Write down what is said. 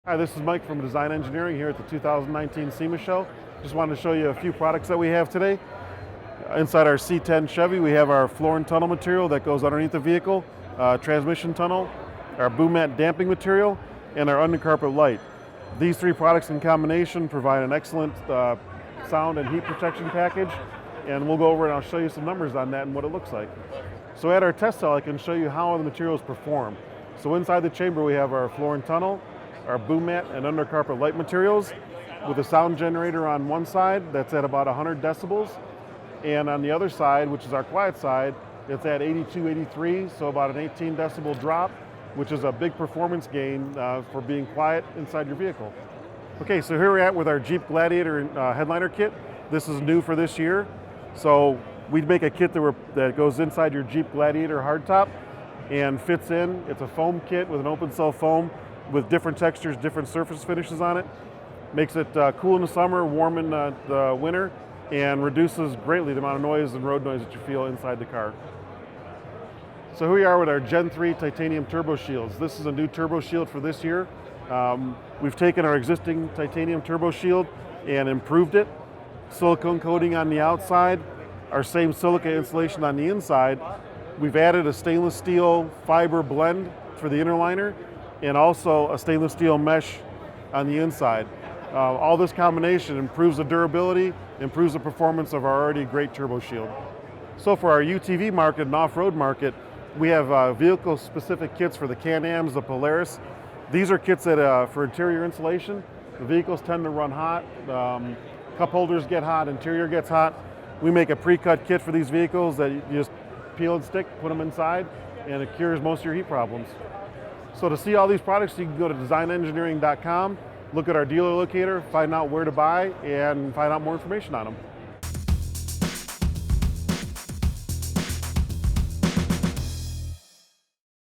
Hi, this is Mike from Design Engineering here at the 2019 SEMA show. Just wanted to show you a few products that we have today. Inside our C10 Chevy, we have our floor and tunnel material that goes underneath the vehicle, transmission tunnel, our boom mat damping material, and our undercarpet light. These three products in combination provide an excellent sound and heat protection package, and we'll go over and I'll show you some numbers on that and what it looks like. So at our test cell, I can show you how the materials perform. So inside the chamber, we have our floor and tunnel, our boom mat and undercarpet light materials with a sound generator on one side that's at about 100 decibels, and on the other side, which is our quiet side, it's at 82, 83, so about an 18 decibel drop, which is a big performance gain for being quiet inside your vehicle. Okay, so here we're at with our Jeep Gladiator headliner kit. This is new for this year. So we'd make a kit that goes inside your Jeep Gladiator hardtop and fits in. It's a foam kit with an open cell foam with different textures, different surface finishes on it. Makes it cool in the summer, warm in the winter, and reduces greatly the amount of noise and road noise that you feel inside the car. So here we are with our Gen 3 titanium turbo shields. This is a new turbo shield for this year. We've taken our existing titanium turbo shield and improved it. Silicone coating on the outside, our same silica insulation on the inside. We've added a stainless steel fiber blend for the inner liner and also a stainless steel mesh on the inside. All this combination improves the durability, improves the performance of our already great turbo shield. So for our UTV market and off-road market, we have vehicle-specific kits for the Can-Ams, the Polaris. These are kits that for interior insulation. The vehicles tend to run hot, cup holders get hot, interior gets hot. We make a pre-cut kit for these vehicles that you just peel and stick, put them inside, and it cures most of your heat problems. So to see all these products, you can go to designengineering.com, look at our dealer locator, find out where to buy, and find out more information on them.